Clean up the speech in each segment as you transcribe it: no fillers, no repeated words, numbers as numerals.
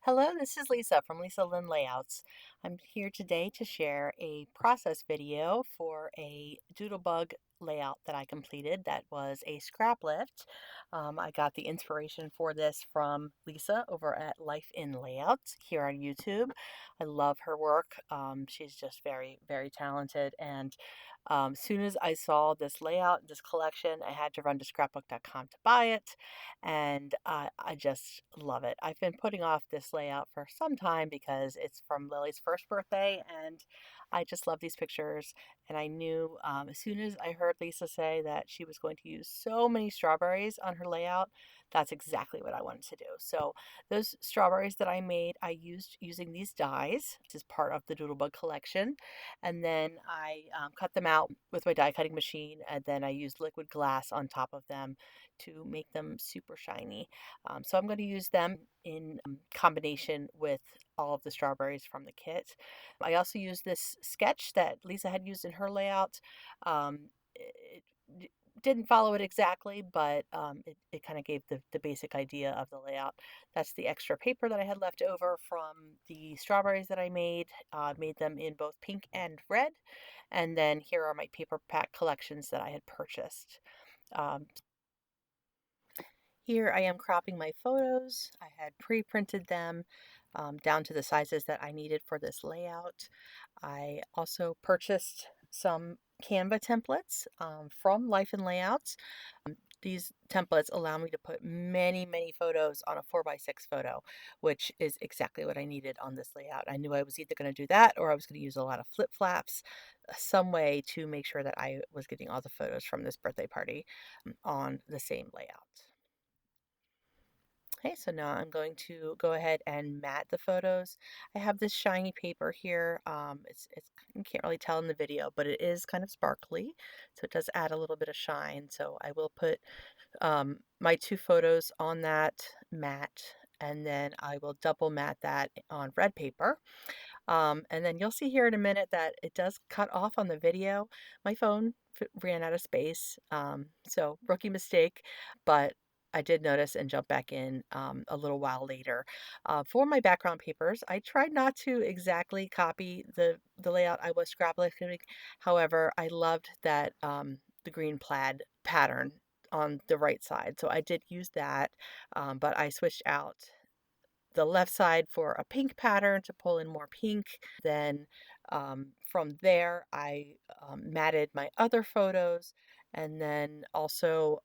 Hello, this is Lisa from Lisa Lynn Layouts. I'm here today to share a process video for a Doodlebug layout that I completed that was a scrap lift. I got the inspiration for this from Lisa over at Life in Layouts here on YouTube. I love her work. She's just very, very talented. And as soon as I saw this layout, this collection, I had to run to scrapbook.com to buy it, and I just love it. I've been putting off this layout for some time because it's from Lily's first birthday, and I just love these pictures. And I knew as soon as I heard Lisa say that she was going to use so many strawberries on her layout, that's exactly what I wanted to do. So those strawberries that I made, I used using these dies. This is part of the Doodlebug collection. And then I cut them out with my die cutting machine, and then I used liquid glass on top of them to make them super shiny. So I'm going to use them in combination with all of the strawberries from the kit. I also used this sketch that Lisa had used in her layout. It didn't follow it exactly, but it kind of gave the basic idea of the layout. That's the extra paper that I had left over from the strawberries that I made them in both pink and red. And then here are my paper pack collections that I had purchased. Um, Here I am cropping my photos. I had pre-printed them down to the sizes that I needed for this layout. I also purchased some Canva templates from Life and Layouts. These templates allow me to put many, many photos on a 4x6 photo, which is exactly what I needed on this layout. I knew I was either going to do that or I was going to use a lot of flip flaps, some way to make sure that I was getting all the photos from this birthday party on the same layout. Okay, so now I'm going to go ahead and mat the photos. I have this shiny paper here. It's you can't really tell in the video, but it is kind of sparkly, so it does add a little bit of shine. So I will put my two photos on that mat, and then I will double mat that on red paper. And then you'll see here in a minute that it does cut off on the video. My phone ran out of space, so rookie mistake, but I did notice and jump back in a little while later. For my background papers, I tried not to exactly copy the layout I was scraplifting. However, I loved that the green plaid pattern on the right side, so I did use that, but I switched out the left side for a pink pattern to pull in more pink. Then from there, I matted my other photos, and then also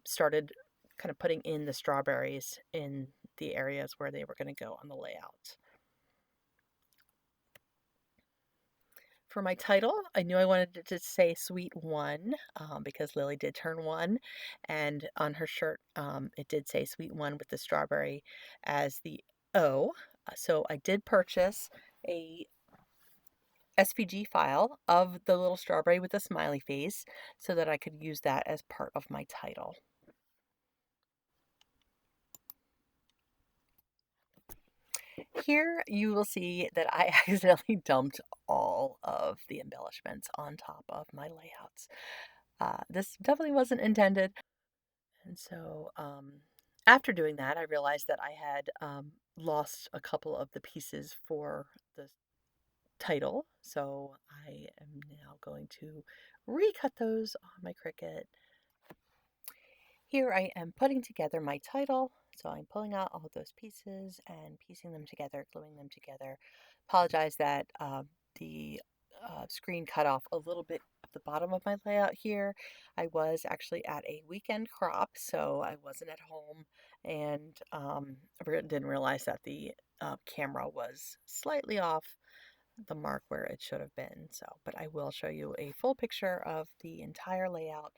started kind of putting in the strawberries in the areas where they were going to go on the layout. For my title, I knew I wanted it to say Sweet One because Lily did turn one, and on her shirt it did say Sweet One with the strawberry as the O. So I did purchase a SVG file of the little strawberry with the smiley face so that I could use that as part of my title. Here you will see that I accidentally dumped all of the embellishments on top of my layouts. This definitely wasn't intended. And so after doing that, I realized that I had lost a couple of the pieces for the title. So I am now going to recut those on my Cricut. Here I am putting together my title. So I'm pulling out all of those pieces and piecing them together, gluing them together. Apologize that the screen cut off a little bit at the bottom of my layout here. I was actually at a weekend crop, so I wasn't at home, and I didn't realize that the camera was slightly off the mark where it should have been. So, but I will show you a full picture of the entire layout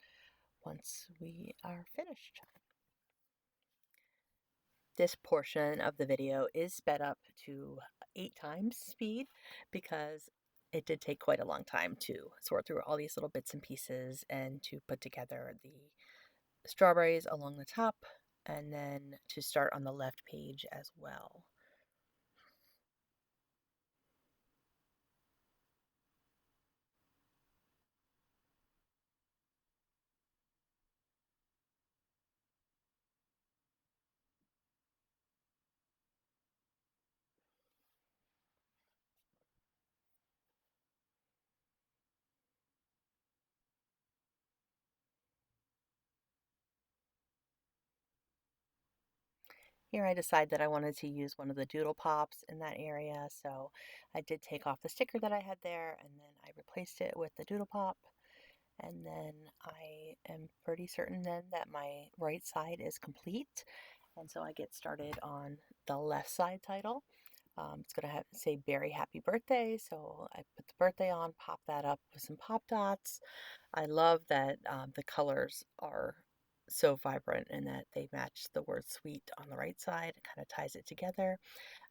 once we are finished. This portion of the video is sped up to 8 times speed because it did take quite a long time to sort through all these little bits and pieces and to put together the strawberries along the top and then to start on the left page as well. Here I decided that I wanted to use one of the doodle pops in that area, so I did take off the sticker that I had there and then I replaced it with the doodle pop. And then I am pretty certain then that my right side is complete. And so I get started on the left side title. It's going to say Berry Happy Birthday. So I put the birthday on, pop that up with some pop dots. I love that the colors are so vibrant and that they match the word sweet on the right side. It kind of ties it together.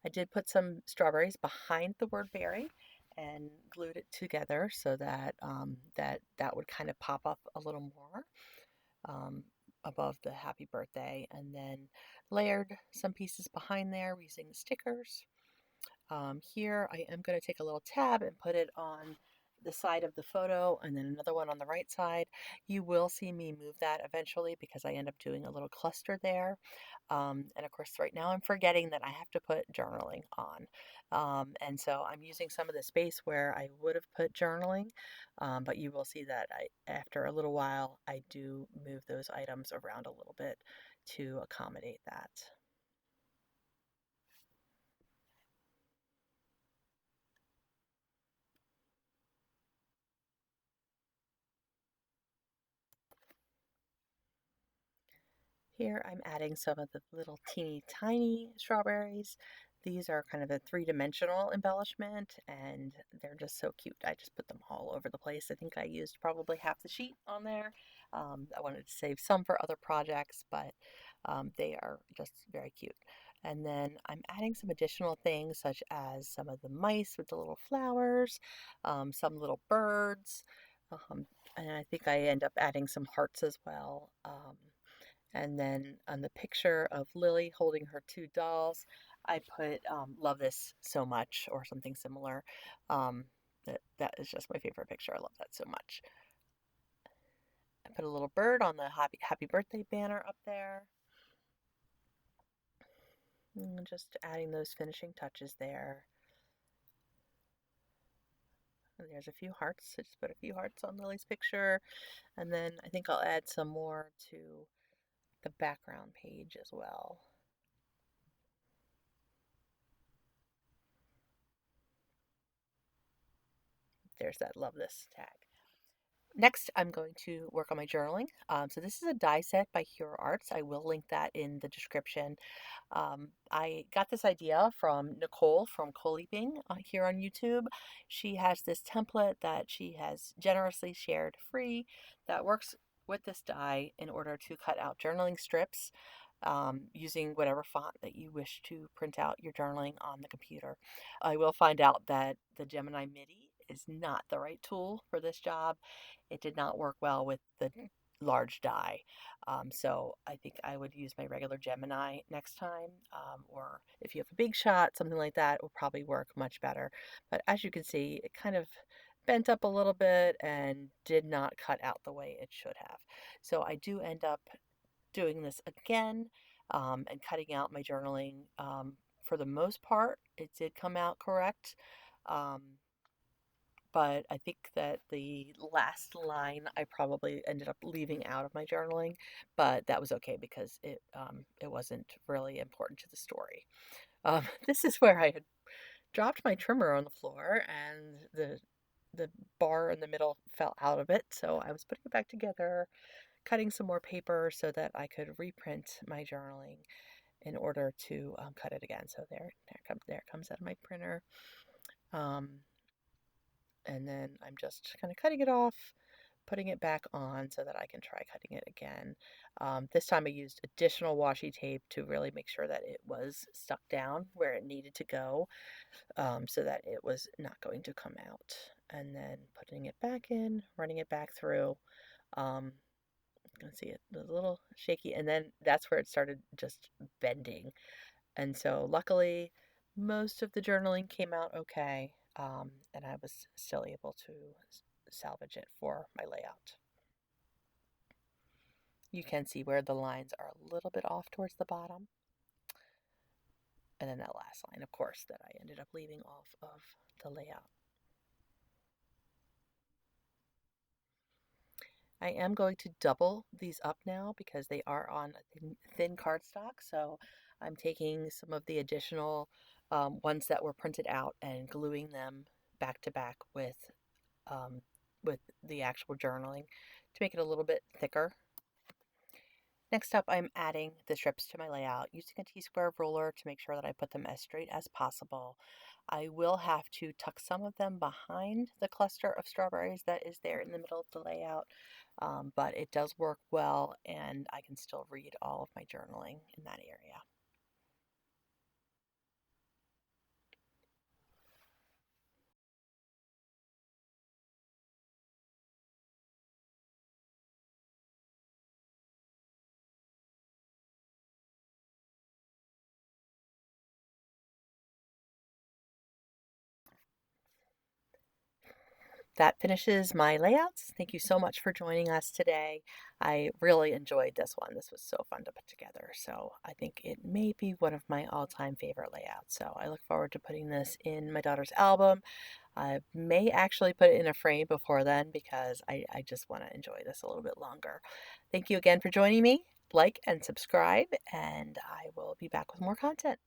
I did put some strawberries behind the word berry and glued it together so that that would kind of pop up a little more um, above the happy birthday, and then layered some pieces behind there using stickers. Here I am going to take a little tab and put it on the side of the photo and then another one on the right side. You will see me move that eventually because I end up doing a little cluster there. And of course, right now I'm forgetting that I have to put journaling on. And so I'm using some of the space where I would have put journaling, but you will see that after a little while, I do move those items around a little bit to accommodate that. Here I'm adding some of the little teeny tiny strawberries. These are kind of a three-dimensional embellishment and they're just so cute. I just put them all over the place. I think I used probably half the sheet on there. I wanted to save some for other projects, but they are just very cute. And then I'm adding some additional things such as some of the mice with the little flowers, some little birds, um, and I think I end up adding some hearts as well. And then on the picture of Lily holding her two dolls, I put love this so much or something similar. That is just my favorite picture. I love that so much. I put a little bird on the happy birthday banner up there. And just adding those finishing touches there. And there's a few hearts. I just put a few hearts on Lily's picture. And then I think I'll add some more to the background page as well. There's that love this tag. Next, I'm going to work on my journaling. So this is a die set by Hero Arts. I will link that in the description. I got this idea from Nicole from Co-Leaping here on YouTube. She has this template that she has generously shared free that works with this die in order to cut out journaling strips using whatever font that you wish to print out your journaling on the computer. I will find out that the Gemini MIDI is not the right tool for this job. It did not work well with the large die. So I think I would use my regular Gemini next time. Or if you have a big shot, something like that will probably work much better. But as you can see, it kind of bent up a little bit and did not cut out the way it should have. So I do end up doing this again and cutting out my journaling. For the most part, it did come out correct. Um, but I think that the last line I probably ended up leaving out of my journaling, but that was okay because it wasn't really important to the story. This is where I had dropped my trimmer on the floor and the bar in the middle fell out of it, so I was putting it back together, cutting some more paper so that I could reprint my journaling in order to cut it again. So there it comes out of my printer. Um, and then I'm just kind of cutting it off, putting it back on so that I can try cutting it again. This time I used additional washi tape to really make sure that it was stuck down where it needed to go, so that it was not going to come out. And then putting it back in, running it back through. Um, you can see it was a little shaky, and then that's where it started just bending. And so luckily, most of the journaling came out okay, and I was still able to salvage it for my layout. You can see where the lines are a little bit off towards the bottom. And then that last line, of course, that I ended up leaving off of the layout. I am going to double these up now because they are on a thin cardstock. So I'm taking some of the additional ones that were printed out and gluing them back to back um, with the actual journaling to make it a little bit thicker. Next up, I'm adding the strips to my layout using a T-square ruler to make sure that I put them as straight as possible. I will have to tuck some of them behind the cluster of strawberries that is there in the middle of the layout, but it does work well and I can still read all of my journaling in that area. That finishes my layouts. Thank you so much for joining us today. I really enjoyed this one. This was so fun to put together. So I think it may be one of my all-time favorite layouts. So I look forward to putting this in my daughter's album. I may actually put it in a frame before then because I just want to enjoy this a little bit longer. Thank you again for joining me. Like and subscribe, and I will be back with more content.